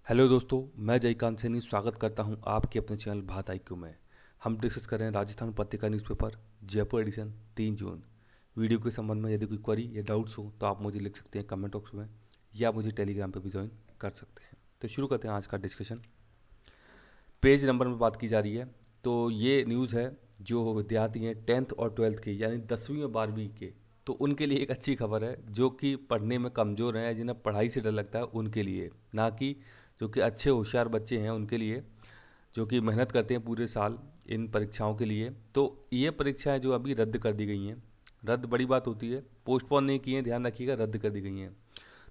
Hello दोस्तों, मैं जयकांत सैनी स्वागत करता हूं आपके अपने चैनल बात आईक्यू में। हम डिस्कस कर रहे हैं राजस्थान पत्रिका न्यूज़पेपर जयपुर एडिशन 3 जून। वीडियो के संबंध में यदि कोई क्वेरी या डाउट्स हो तो आप मुझे लिख सकते हैं कमेंट बॉक्स में, या मुझे टेलीग्राम पे भी ज्वाइन कर सकते हैं। तो शुरू करते हैं आज का डिस्कशन। पेज नंबर में बात की जा रही है, तो ये न्यूज़ है जो विद्यार्थी हैं 10th और 12th के, यानी 10वीं और 12वीं के, तो उनके लिए एक अच्छी खबर है। जो कि पढ़ने में कमज़ोर हैं, जिन्हें पढ़ाई से डर लगता है, उनके लिए, ना कि जो कि अच्छे होशियार बच्चे हैं उनके लिए, जो कि मेहनत करते हैं पूरे साल इन परीक्षाओं के लिए। तो ये परीक्षाएं जो अभी रद्द कर दी गई हैं, रद्द बड़ी बात होती है, पोस्टपोन नहीं की हैं, ध्यान रखिएगा, रद्द कर दी गई हैं।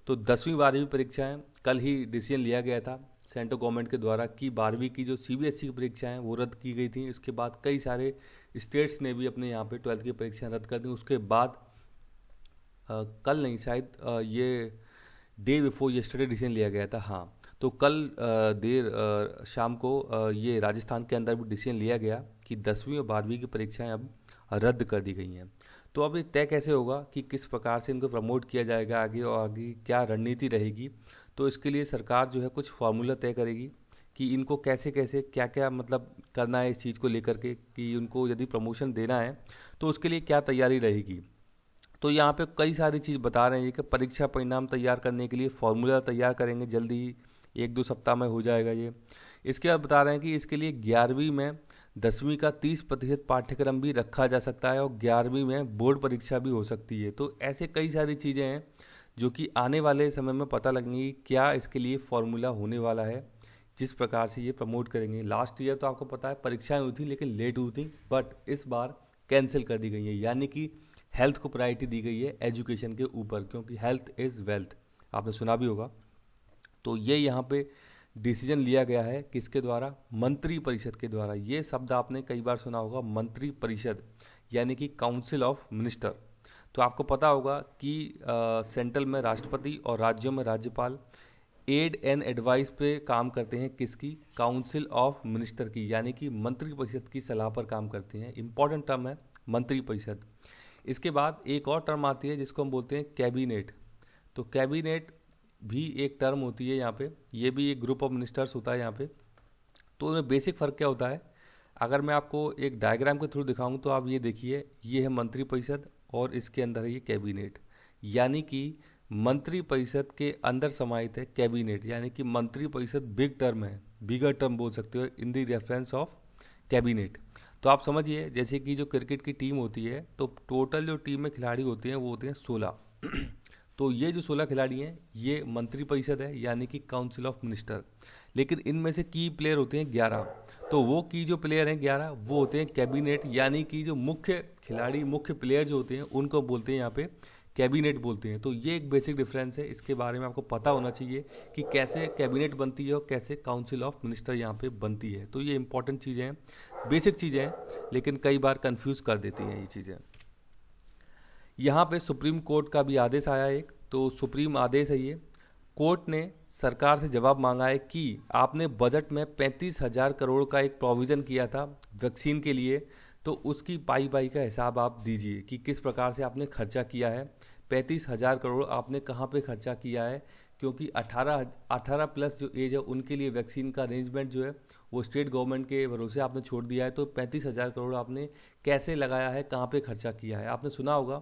तो 10वीं 12वीं परीक्षाएं कल ही डिसीजन लिया गया था सेंट्रल गवर्नमेंट के द्वारा कि 12वीं की जो सीबीएसई की परीक्षाएं हैं वो रद्द की गई थी। इसके बाद कई सारे स्टेट्स ने भी अपने यहाँ पे 12th की परीक्षाएं रद्द कर दी। उसके बाद कल नहीं, शायद ये डे बिफोर यस्टरडे डिसीजन लिया गया था। हाँ, तो कल देर शाम को ये राजस्थान के अंदर भी डिसीजन लिया गया कि 10वीं और 12वीं की परीक्षाएं अब रद्द कर दी गई हैं। तो अब ये तय कैसे होगा कि किस प्रकार से इनको प्रमोट किया जाएगा आगे, और आगे क्या रणनीति रहेगी। तो इसके लिए सरकार जो है कुछ फार्मूला तय करेगी कि इनको कैसे कैसे क्या क्या मतलब करना है इस चीज़ को लेकर के, कि उनको यदि प्रमोशन देना है तो उसके लिए क्या तैयारी रहेगी। तो यहाँ पे कई सारी चीज़ बता रहे हैं कि परीक्षा परिणाम तैयार करने के लिए फॉर्मूला तैयार करेंगे, जल्दी ही 1-2 सप्ताह में हो जाएगा ये। इसके बाद बता रहे हैं कि इसके लिए 11वीं में 10वीं का 30% पाठ्यक्रम भी रखा जा सकता है, और 11वीं में बोर्ड परीक्षा भी हो सकती है। तो ऐसे कई सारी चीज़ें हैं जो कि आने वाले समय में पता लगेंगी क्या इसके लिए फॉर्मूला होने वाला है, जिस प्रकार से ये प्रमोट करेंगे। लास्ट ईयर तो आपको पता है परीक्षाएं हुई थी लेकिन लेट हुई थी, बट इस बार कैंसिल कर दी गई है, यानी कि हेल्थ को प्रायोरिटी दी गई है एजुकेशन के ऊपर, क्योंकि हेल्थ इज़ वेल्थ, आपने सुना भी होगा। तो ये यहाँ पे डिसीजन लिया गया है किसके द्वारा? मंत्री परिषद के द्वारा। ये शब्द आपने कई बार सुना होगा, मंत्री परिषद, यानी कि काउंसिल ऑफ मिनिस्टर। तो आपको पता होगा कि सेंट्रल में राष्ट्रपति और राज्यों में राज्यपाल एड एंड एडवाइस पे काम करते हैं, किसकी? काउंसिल ऑफ मिनिस्टर की, यानी कि मंत्री परिषद की सलाह पर काम करते हैं। इंपॉर्टेंट टर्म है मंत्री परिषद। इसके बाद एक और टर्म आती है जिसको हम बोलते हैं कैबिनेट। तो कैबिनेट भी एक टर्म होती है यहाँ पे, ये भी एक ग्रुप ऑफ मिनिस्टर्स होता है यहाँ पे। तो उनमें बेसिक फ़र्क क्या होता है, अगर मैं आपको एक डायग्राम के थ्रू दिखाऊं तो आप ये देखिए, ये है मंत्री परिषद और इसके अंदर है ये कैबिनेट, यानी कि मंत्री परिषद के अंदर समाहित है कैबिनेट, यानी कि मंत्री परिषद बिग टर्म है, बिगर टर्म बोल सकते हो in the reference of cabinet. तो आप समझिए, जैसे कि जो क्रिकेट की टीम होती है, तो टोटल जो टीम में खिलाड़ी होते हैं वो होते हैं 16। तो ये जो 16 खिलाड़ी हैं ये मंत्री परिषद है, यानी कि काउंसिल ऑफ मिनिस्टर। लेकिन इनमें से की प्लेयर होते हैं 11। तो वो की जो प्लेयर हैं 11 वो होते हैं कैबिनेट, यानी कि जो मुख्य खिलाड़ी, मुख्य प्लेयर जो होते हैं उनको बोलते हैं यहाँ पे कैबिनेट बोलते हैं। तो ये एक बेसिक डिफरेंस है, इसके बारे में आपको पता होना चाहिए कि कैसे कैबिनेट बनती है और कैसे काउंसिल ऑफ मिनिस्टर यहाँ पे बनती है। तो ये इंपॉर्टेंट चीज़ें हैं, बेसिक चीज़ें हैं, लेकिन कई बार कंफ्यूज कर देती हैं ये चीज़ें। यहाँ पे सुप्रीम कोर्ट का भी आदेश आया एक, तो सुप्रीम आदेश है ये। कोर्ट ने सरकार से जवाब मांगा है कि आपने बजट में 35,000 करोड़ का एक प्रोविज़न किया था वैक्सीन के लिए, तो उसकी पाई पाई का हिसाब आप दीजिए कि किस प्रकार से आपने खर्चा किया है। 35,000 करोड़ आपने कहाँ पे खर्चा किया है, क्योंकि 18 प्लस जो एज है उनके लिए वैक्सीन का अरेंजमेंट जो है वो स्टेट गवर्नमेंट के भरोसे आपने छोड़ दिया है। तो 35,000 करोड़ आपने कैसे लगाया है, कहाँ पे खर्चा किया है? आपने सुना होगा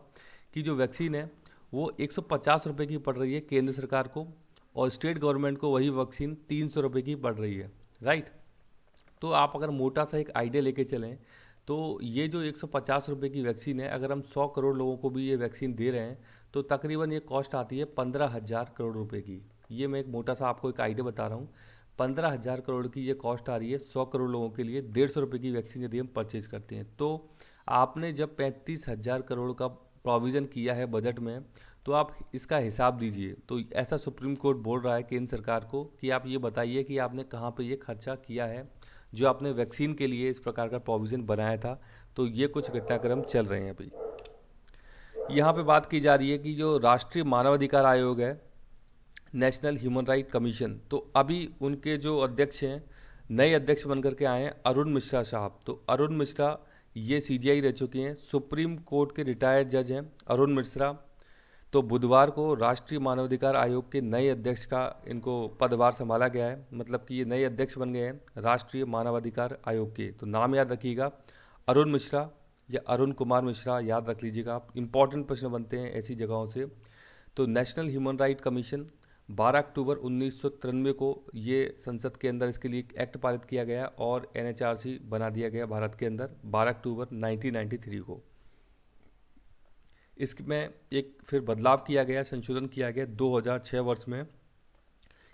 कि जो वैक्सीन है वो 150 रुपये की पड़ रही है केंद्र सरकार को, और स्टेट गवर्नमेंट को वही वैक्सीन 300 रुपये की पड़ रही है, राइट। तो आप अगर मोटा सा एक आइडिया लेके चलें, तो ये जो 150 रुपये की वैक्सीन है, अगर हम 100 करोड़ लोगों को भी ये वैक्सीन दे रहे हैं तो तकरीबन ये कॉस्ट आती है 15,000 करोड़ रुपए की। ये मैं एक मोटा सा आपको एक आइडिया बता रहा हूँ, 15,000 करोड़ की ये कॉस्ट आ रही है 100 करोड़ लोगों के लिए। 150 रुपये की वैक्सीन यदि हम परचेज करते हैं, तो आपने जब 35,000 करोड़ का प्रोविज़न किया है बजट में, तो आप इसका हिसाब दीजिए। तो ऐसा सुप्रीम कोर्ट बोल रहा है केंद्र सरकार को कि आप ये बताइए कि आपने कहाँ पे ये खर्चा किया है जो आपने वैक्सीन के लिए इस प्रकार का प्रोविज़न बनाया था। तो ये कुछ घटनाक्रम चल रहे हैं अभी। यहाँ पे बात की जा रही है कि जो राष्ट्रीय मानवाधिकार आयोग है, नेशनल ह्यूमन राइट कमीशन, तो अभी उनके जो अध्यक्ष हैं, नए अध्यक्ष बनकर के आए हैं अरुण मिश्रा साहब। तो अरुण मिश्रा ये सीजीआई रह चुके हैं, सुप्रीम कोर्ट के रिटायर्ड जज हैं अरुण मिश्रा। तो बुधवार को राष्ट्रीय मानवाधिकार आयोग के नए अध्यक्ष का इनको पदभार संभाला गया है, मतलब कि ये नए अध्यक्ष बन गए हैं राष्ट्रीय मानवाधिकार आयोग के। तो नाम याद रखिएगा, अरुण मिश्रा या अरुण कुमार मिश्रा, याद रख लीजिएगा आप। इंपॉर्टेंट प्रश्न बनते हैं ऐसी जगहों से। तो नेशनल ह्यूमन राइट कमीशन 12 अक्टूबर 1993 को ये संसद के अंदर इसके लिए एक एक्ट पारित किया गया और NHRC बना दिया गया भारत के अंदर 12 अक्टूबर 1993 को। इसमें एक फिर बदलाव किया गया, संशोधन किया गया 2006 वर्ष में।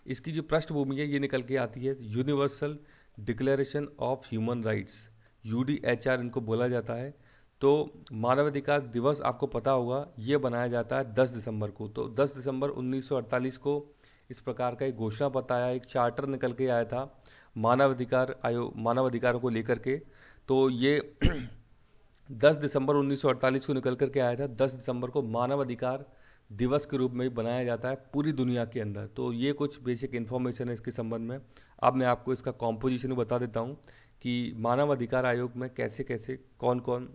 इसकी जो पृष्ठभूमि है ये निकल के आती है universal declaration of human rights, UDHR इनको बोला जाता है। तो मानवाधिकार दिवस आपको पता होगा ये बनाया जाता है 10 दिसंबर को। तो 10 दिसंबर 1948 को इस प्रकार का एक घोषणा पत्र आया, एक चार्टर निकल के आया था मानवाधिकार आयोग, मानवाधिकारों को लेकर के। तो ये 10 दिसंबर 1948 को निकल करके आया था। 10 दिसंबर को मानवाधिकार दिवस के रूप में भी बनाया जाता है पूरी दुनिया के अंदर। तो ये कुछ बेसिक इन्फॉर्मेशन है इसके संबंध में। अब मैं आपको इसका कॉम्पोजिशन बता देता हूँ कि मानवाधिकार आयोग में कैसे कैसे कौन कौन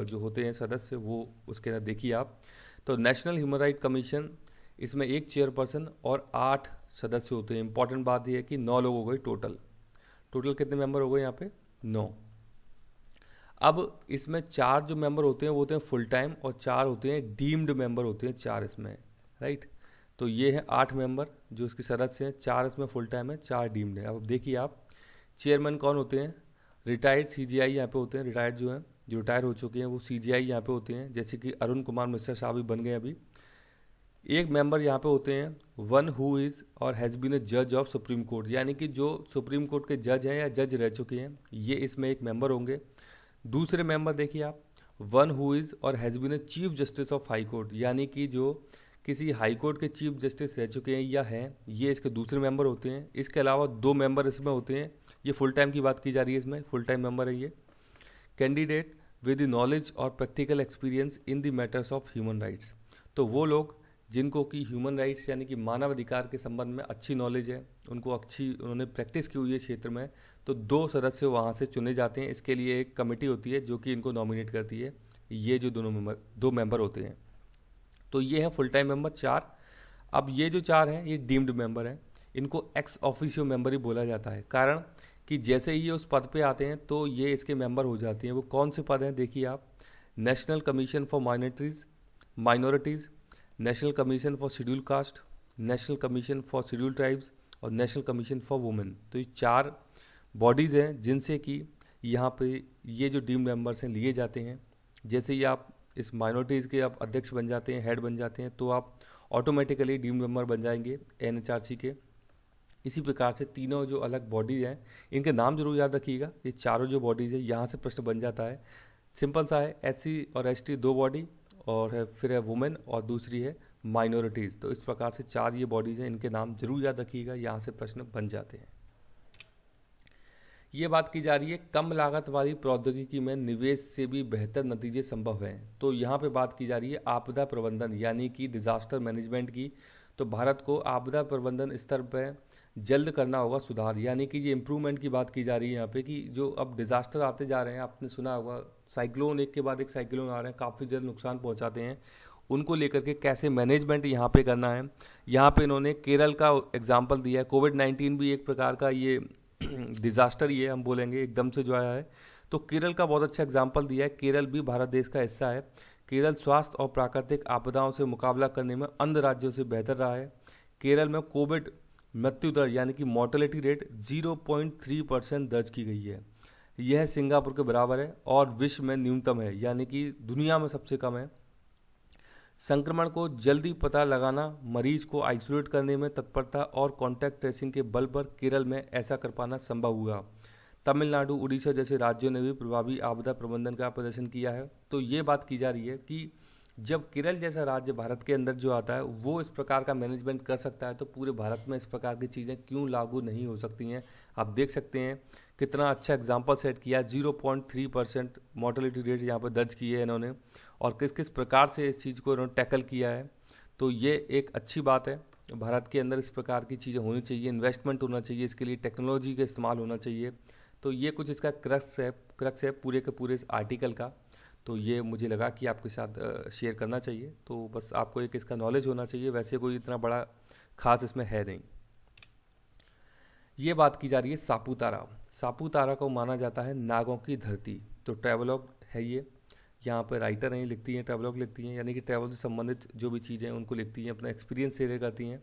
जो होते हैं सदस्य, वो उसके अंदर देखिए आप। तो नेशनल ह्यूमन राइट कमीशन, इसमें एक चेयरपर्सन और 8 सदस्य होते हैं। इंपॉर्टेंट बात यह है कि 9 लोग हो गए टोटल। टोटल कितने मेंबर हो गए यहाँ पे? 9। अब इसमें 4 जो मेंबर होते हैं वो होते हैं फुल टाइम और 4 होते हैं डीम्ड मेंबर होते हैं, 4 इसमें, राइट। तो ये है 8 मेंबर जो इसके सदस्य हैं, 4 इसमें फुल टाइम है, 4 डीम्ड है। अब देखिए आप, चेयरमैन कौन होते हैं? रिटायर्ड CGI यहाँ पे होते हैं, रिटायर्ड जो हैं, जो रिटायर हो चुके हैं वो CGI यहाँ पे होते हैं, जैसे कि अरुण कुमार मिश्रा साहब भी बन गए अभी। एक मेंबर यहाँ पे होते हैं one who is or has been ए जज ऑफ सुप्रीम कोर्ट, यानी कि जो सुप्रीम कोर्ट के जज हैं या जज रह चुके हैं, ये इसमें एक मेंबर होंगे। दूसरे मेंबर देखिए आप, one who is or has been a chief justice of high court, यानी कि जो किसी हाई कोर्ट के चीफ जस्टिस रह चुके हैं या हैं, ये इसके दूसरे मेंबर होते हैं। इसके अलावा 2 मेंबर इसमें होते हैं, ये फुल टाइम की बात की जा रही है, इसमें फुल टाइम मेंबर है ये। कैंडिडेट विद द नॉलेज और practical experience in the matters of human rights, तो वो लोग जिनको कि ह्यूमन राइट्स यानी कि मानवाधिकार के संबंध में अच्छी नॉलेज है, उनको उन्होंने प्रैक्टिस की हुई है क्षेत्र में, तो 2 सदस्य वहाँ से चुने जाते हैं। इसके लिए एक कमेटी होती है जो कि इनको नॉमिनेट करती है। ये जो 2 मेंबर होते हैं, तो ये है फुल टाइम मेंबर 4। अब ये जो 4 हैं ये डीम्ड मेंबर हैं, इनको एक्स ऑफिशियो मेंबर ही बोला जाता है, कारण कि जैसे ही ये उस पद पे आते हैं तो ये इसके मेंबर हो जाते हैं। वो कौन से पद हैं देखिए आप, national commission for minorities, national commission for schedule caste, national commission for schedule tribes और नेशनल कमीशन फॉर वुमेन। तो ये 4 बॉडीज़ हैं जिनसे कि यहाँ पे ये जो डीम्ड मेंबर्स हैं लिए जाते हैं। जैसे ही आप इस माइनॉरिटीज़ के आप अध्यक्ष बन जाते हैं, हेड बन जाते हैं, तो आप ऑटोमेटिकली डीम्ड मेंबर बन जाएंगे NHRC के। इसी प्रकार से तीनों जो अलग बॉडीज़ हैं इनके नाम जरूर याद रखिएगा। ये चारों जो बॉडीज़ है यहाँ से प्रश्न बन जाता है, सिंपल सा है, SC और ST 2 बॉडी और है, फिर है वुमेन और दूसरी है माइनॉरिटीज़। तो इस प्रकार से 4 ये बॉडीज़ हैं, इनके नाम जरूर याद रखिएगा, यहाँ से प्रश्न बन जाते हैं। ये बात की जा रही है कम लागत वाली प्रौद्योगिकी में निवेश से भी बेहतर नतीजे संभव हैं। तो यहाँ पे बात की जा रही है आपदा प्रबंधन यानी कि डिजास्टर मैनेजमेंट की। तो भारत को आपदा प्रबंधन स्तर पर जल्द करना होगा सुधार, यानी कि ये इम्प्रूवमेंट की बात की जा रही है यहाँ पे, कि जो अब डिजास्टर आते जा रहे हैं, आपने सुना होगा साइक्लोन, एक के बाद एक साइक्लोन आ रहे हैं, काफ़ी जल्द नुकसान पहुँचाते हैं, उनको लेकर के कैसे मैनेजमेंट यहाँ पे करना है। यहाँ पे इन्होंने केरल का एग्जाम्पल दिया है। कोविड-19 भी एक प्रकार का ये डिज़ास्टर ये हम बोलेंगे एकदम से जो आया है, तो केरल का बहुत अच्छा एग्जाम्पल दिया है। केरल भी भारत देश का हिस्सा है। केरल स्वास्थ्य और प्राकृतिक आपदाओं से मुकाबला करने में अन्य राज्यों से बेहतर रहा है। केरल में कोविड मृत्यु दर यानी कि मॉर्टेलिटी रेट 0.3% दर्ज की गई है। यह सिंगापुर के बराबर है और विश्व में न्यूनतम है, यानी कि दुनिया में सबसे कम है। संक्रमण को जल्दी पता लगाना, मरीज को आइसोलेट करने में तत्परता और कॉन्टैक्ट ट्रेसिंग के बल पर केरल में ऐसा कर पाना संभव हुआ। तमिलनाडु, उड़ीसा जैसे राज्यों ने भी प्रभावी आपदा प्रबंधन का प्रदर्शन किया है। तो ये बात की जा रही है कि जब केरल जैसा राज्य भारत के अंदर जो आता है वो इस प्रकार का मैनेजमेंट कर सकता है, तो पूरे भारत में इस प्रकार की चीज़ें क्यों लागू नहीं हो सकती हैं। आप देख सकते हैं कितना अच्छा एग्जाम्पल सेट किया, 0.3% मॉर्टेलिटी रेट यहाँ पर दर्ज की है इन्होंने, और किस किस प्रकार से इस चीज़ को इन्होंने टैकल किया है। तो ये एक अच्छी बात है, भारत के अंदर इस प्रकार की चीज़ें होनी चाहिए, इन्वेस्टमेंट होना चाहिए, इसके लिए टेक्नोलॉजी का इस्तेमाल होना चाहिए। तो ये कुछ इसका क्रक्स है पूरे के पूरे इस आर्टिकल का। तो ये मुझे लगा कि आपके साथ शेयर करना चाहिए। तो बस आपको एक इसका नॉलेज होना चाहिए, वैसे कोई इतना बड़ा खास इसमें है नहीं। ये बात की जा रही है सापूतारा। सापूतारा को माना जाता है नागों की धरती। तो ट्रैवलॉग है ये, यहाँ पर राइटर हैं, लिखती हैं, ट्रैवलॉग लिखती हैं, यानी कि ट्रैवल से संबंधित जो भी चीज़ें हैं उनको लिखती हैं, अपना एक्सपीरियंस शेयर करती हैं।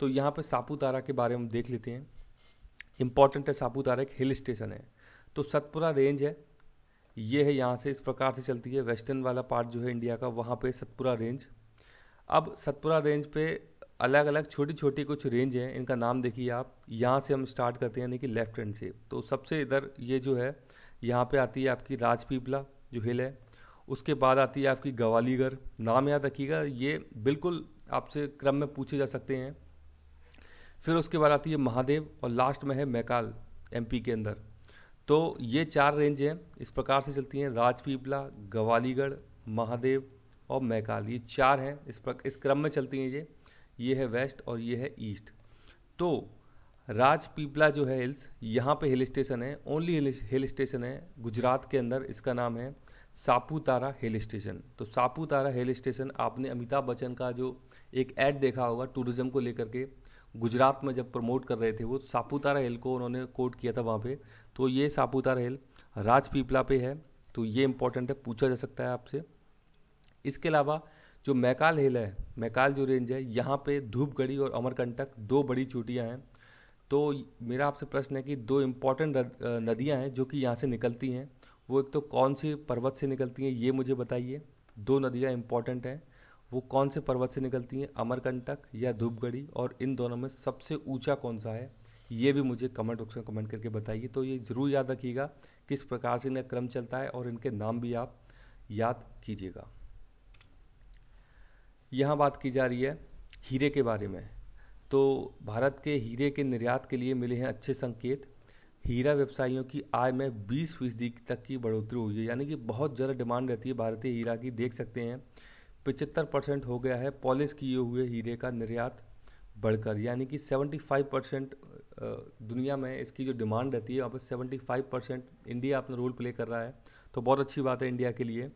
तो यहाँ पे सापूतारा के बारे में देख लेते हैं। इम्पॉर्टेंट है, सापूतारा एक हिल स्टेशन है। तो सतपुरा रेंज है, ये है, यहाँ से इस प्रकार से चलती है। वेस्टर्न वाला पार्ट जो है इंडिया का, वहाँ पे सतपुरा रेंज। अब सतपुरा रेंज पे अलग अलग छोटी छोटी कुछ रेंज हैं, इनका नाम देखिए आप। यहाँ से हम स्टार्ट करते हैं, यानी कि लेफ्ट हैंड से। तो सबसे इधर ये जो है, यहाँ पे आती है आपकी राजपीपला जो हिल है। उसके बाद आती है आपकी गवालीगढ़। नाम याद रखिएगा, ये बिल्कुल आपसे क्रम में पूछे जा सकते हैं। फिर उसके बाद आती है महादेव, और लास्ट में है मैकाल, एमपी के अंदर। तो ये 4 रेंज हैं, इस प्रकार से चलती हैं। राजपीपला, गवालीगढ़, महादेव और मैकाल, ये 4 हैं, इस क्रम में चलती हैं ये है वेस्ट और ये है ईस्ट। तो राजपीपला जो है हिल्स, यहाँ पे हिल स्टेशन है, ओनली हिल स्टेशन है गुजरात के अंदर। इसका नाम है सापूतारा हिल स्टेशन। तो सापूतारा हिल स्टेशन, आपने अमिताभ बच्चन का जो एक ऐड देखा होगा टूरिज्म को लेकर के, गुजरात में जब प्रमोट कर रहे थे, वो सापूतारा हिल को उन्होंने कोट किया था वहाँ पे। तो ये सापूतारा हिल राजपीपला पे है, तो ये इंपॉर्टेंट है, पूछा जा सकता है आपसे। इसके अलावा जो मैकाल हिल है, मैकाल जो रेंज है, यहाँ पे धूपगढ़ी और अमरकंटक 2 बड़ी चोटियाँ हैं। तो मेरा आपसे प्रश्न है कि 2 इम्पॉर्टेंट नदियाँ हैं जो कि यहाँ से निकलती हैं, वो एक तो कौन सी पर्वत से निकलती हैं, ये मुझे बताइए। 2 नदियाँ इंपॉर्टेंट हैं, वो कौन से पर्वत से निकलती हैं, अमरकंटक या धूपगढ़ी, और इन दोनों में सबसे ऊंचा कौन सा है, ये भी मुझे कमेंट बॉक्स में कमेंट करके बताइए। तो ये ज़रूर याद रखिएगा किस प्रकार से इनका क्रम चलता है, और इनके नाम भी आप याद कीजिएगा। यहाँ बात की जा रही है हीरे के बारे में। तो भारत के हीरे के निर्यात के लिए मिले हैं अच्छे संकेत। हीरा व्यवसायियों की आय में 20% तक की बढ़ोतरी हुई है, यानी कि बहुत ज़्यादा डिमांड रहती है भारतीय हीरा की। देख सकते हैं 75% हो गया है पॉलिश किए हुए हीरे का निर्यात बढ़कर, यानी कि 75% दुनिया में इसकी जो डिमांड रहती है, वहाँ पर 75% इंडिया अपना रोल प्ले कर रहा है। तो बहुत अच्छी बात है इंडिया के लिए।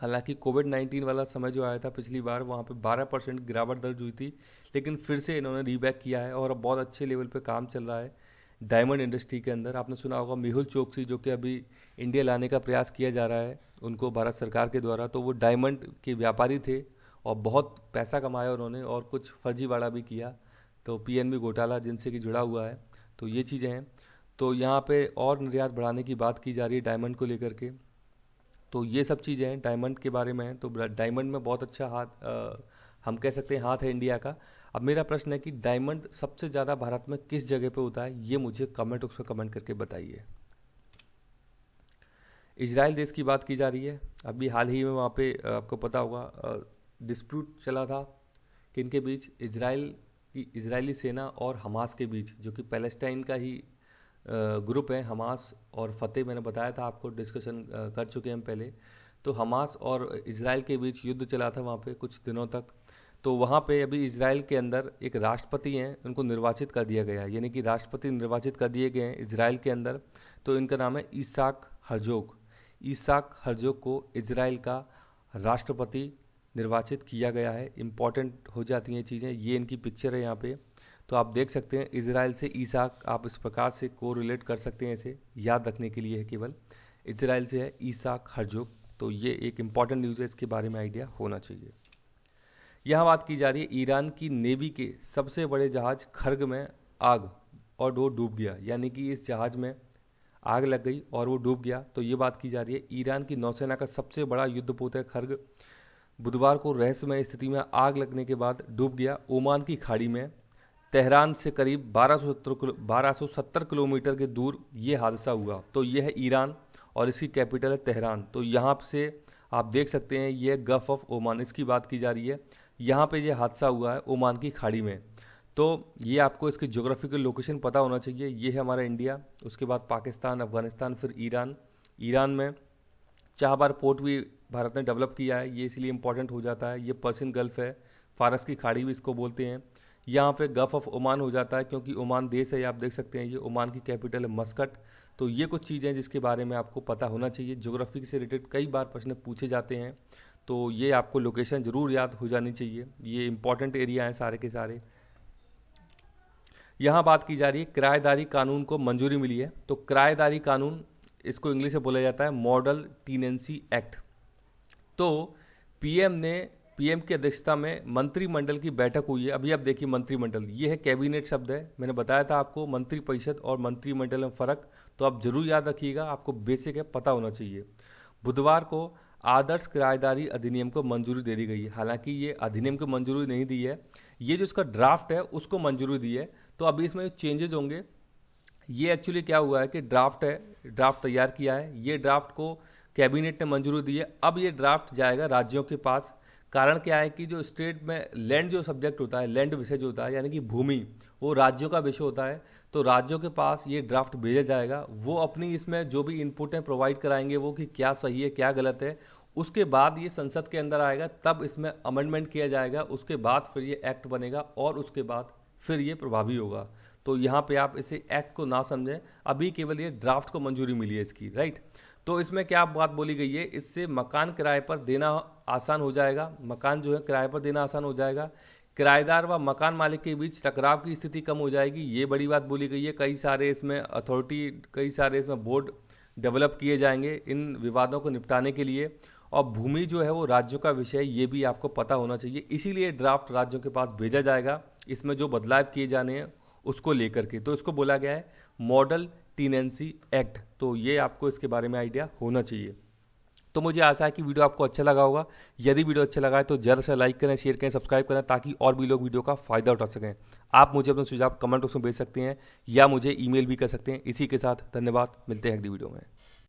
हालांकि कोविड-19 वाला समय जो आया था पिछली बार, वहाँ पे 12% गिरावट दर्ज हुई थी, लेकिन फिर से इन्होंने रीबैक किया है और अब बहुत अच्छे लेवल पे काम चल रहा है डायमंड इंडस्ट्री के अंदर। आपने सुना होगा मेहुल चोकसी, जो कि अभी इंडिया लाने का प्रयास किया जा रहा है उनको भारत सरकार के द्वारा। तो वो डायमंड के व्यापारी थे और बहुत पैसा कमाया उन्होंने, और कुछ फर्जीवाड़ा भी किया। तो पीएनबी घोटाला जिनसे कि जुड़ा हुआ है। तो ये चीज़ें हैं। तो यहाँ पे और निर्यात बढ़ाने की बात की जा रही है डायमंड को लेकर के। तो ये सब चीज़ें हैं डायमंड के बारे में। तो डायमंड में बहुत अच्छा हम कह सकते हैं हाथ है इंडिया का। अब मेरा प्रश्न है कि डायमंड सबसे ज़्यादा भारत में किस जगह पे होता है, ये मुझे कमेंट बॉक्स में कमेंट करके बताइए। इजराइल देश की बात की जा रही है। अभी हाल ही में वहाँ पे आपको पता होगा डिस्प्यूट चला था किनके बीच, इजरायली सेना और हमास के बीच, जो कि पैलेस्टाइन का ही ग्रुप है, हमास और फतेह। मैंने बताया था आपको, डिस्कशन कर चुके हैं हम पहले। तो हमास और इजराइल के बीच युद्ध चला था वहाँ पे कुछ दिनों तक। तो वहाँ पे अभी इजराइल के अंदर एक राष्ट्रपति हैं, उनको निर्वाचित कर दिया गया है, यानी कि राष्ट्रपति निर्वाचित कर दिए गए हैं इजराइल के अंदर। तो इनका नाम है ईसाक हर्जोग। ईसाक हर्जोग को इजराइल का राष्ट्रपति निर्वाचित किया गया है। इम्पॉर्टेंट हो जाती हैं चीज़ें। ये इनकी पिक्चर है यहाँ पे, तो आप देख सकते हैं इजराइल से ईसाक, आप इस प्रकार से को रिलेट कर सकते हैं। इसे याद रखने के लिए है केवल, इजराइल से है ईसाक हर्जोग। तो ये एक इम्पॉर्टेंट न्यूज़ है, इसके बारे में आइडिया होना चाहिए। यहाँ बात की जा रही है ईरान की नेवी के सबसे बड़े जहाज खर्ग में आग, और वो डूब गया, यानी कि इस जहाज में आग लग गई और वो डूब गया। तो ये बात की जा रही है ईरान की नौसेना का सबसे बड़ा युद्धपोत है खर्ग, बुधवार को रहस्यमय स्थिति में आग लगने के बाद डूब गया ओमान की खाड़ी में। तेहरान से करीब 1270 किलोमीटर के दूर ये हादसा हुआ। तो ये है ईरान और इसकी कैपिटल है तेहरान। तो यहाँ से आप देख सकते हैं ये गल्फ ऑफ ओमान, इसकी बात की जा रही है। यहाँ पे ये हादसा हुआ है ओमान की खाड़ी में। तो ये आपको इसकी ज्योग्राफिकल लोकेशन पता होना चाहिए। ये है हमारा इंडिया, उसके बाद पाकिस्तान, अफगानिस्तान, फिर ईरान। ईरान में चाबहार पोर्ट भी भारत ने डेवलप किया है, ये इसलिए इम्पोर्टेंट हो जाता है। ये पर्शियन गल्फ है, फारस की खाड़ी भी इसको बोलते हैं। यहाँ पे गल्फ ऑफ ओमान हो जाता है, क्योंकि ओमान देश है, ये आप देख सकते हैं, ये ओमान की कैपिटल है मस्कट। तो ये कुछ चीज़ें हैं जिसके बारे में आपको पता होना चाहिए। ज्योग्राफी से रिलेटेड कई बार प्रश्न पूछे जाते हैं, तो ये आपको लोकेशन ज़रूर याद हो जानी चाहिए। ये इंपॉर्टेंट एरिया हैं सारे के सारे। यहाँ बात की जा रही है किराएदारी कानून को मंजूरी मिली है। तो किराएदारी कानून, इसको इंग्लिश में बोला जाता है मॉडल टीनेंसी एक्ट। तो पीएम की अध्यक्षता में मंत्रिमंडल की बैठक हुई है। अभी आप देखिए मंत्रिमंडल, ये है कैबिनेट शब्द है। मैंने बताया था आपको मंत्रिपरिषद और मंत्रिमंडल में फ़र्क, तो आप जरूर याद रखिएगा, आपको बेसिक है, पता होना चाहिए। बुधवार को आदर्श किराएदारी अधिनियम को मंजूरी दे दी गई है। हालांकि ये अधिनियम को मंजूरी नहीं दी है, ये जो इसका ड्राफ्ट है उसको मंजूरी दी है। तो अभी इसमें चेंजेज होंगे। ये एक्चुअली क्या हुआ है कि ड्राफ्ट है, ड्राफ्ट तैयार किया है, ये ड्राफ्ट को कैबिनेट ने मंजूरी दी है। अब ये ड्राफ्ट जाएगा राज्यों के पास। कारण क्या है कि जो स्टेट में लैंड जो सब्जेक्ट होता है, लैंड विषय जो होता है, यानी कि भूमि, वो राज्यों का विषय होता है। तो राज्यों के पास ये ड्राफ्ट भेजा जाएगा, वो अपनी इसमें जो भी इनपुट है प्रोवाइड कराएंगे, वो कि क्या सही है क्या गलत है। उसके बाद ये संसद के अंदर आएगा, तब इसमें अमेंडमेंट किया जाएगा, उसके बाद फिर ये एक्ट बनेगा और उसके बाद फिर ये प्रभावी होगा। तो यहाँ पे आप इसे एक्ट को ना समझें, अभी केवल ये ड्राफ्ट को मंजूरी मिली है इसकी, राइट। तो इसमें क्या बात बोली गई है, इससे मकान किराए पर देना आसान हो जाएगा। मकान जो है किराए पर देना आसान हो जाएगा। किराएदार व मकान मालिक के बीच टकराव की स्थिति कम हो जाएगी, ये बड़ी बात बोली गई है। कई सारे इसमें अथॉरिटी, कई सारे इसमें बोर्ड डेवलप किए जाएंगे इन विवादों को निपटाने के लिए। और भूमि जो है वो राज्यों का विषय है, ये भी आपको पता होना चाहिए। इसीलिए ड्राफ्ट राज्यों के पास भेजा जाएगा, इसमें जो बदलाव किए जाने हैं उसको लेकर के। तो इसको बोला गया है मॉडल टीनेंसी एक्ट। तो ये आपको इसके बारे में आइडिया होना चाहिए। तो मुझे आशा है कि वीडियो आपको अच्छा लगा होगा। यदि वीडियो अच्छा लगा है तो जल्द से लाइक करें, शेयर करें, सब्सक्राइब करें, ताकि और भी लोग वीडियो का फायदा उठा सकें। आप मुझे अपने सुझाव कमेंट बॉक्स में भेज सकते हैं या मुझे ईमेल भी कर सकते हैं। इसी के साथ धन्यवाद, मिलते हैं अगली वीडियो में।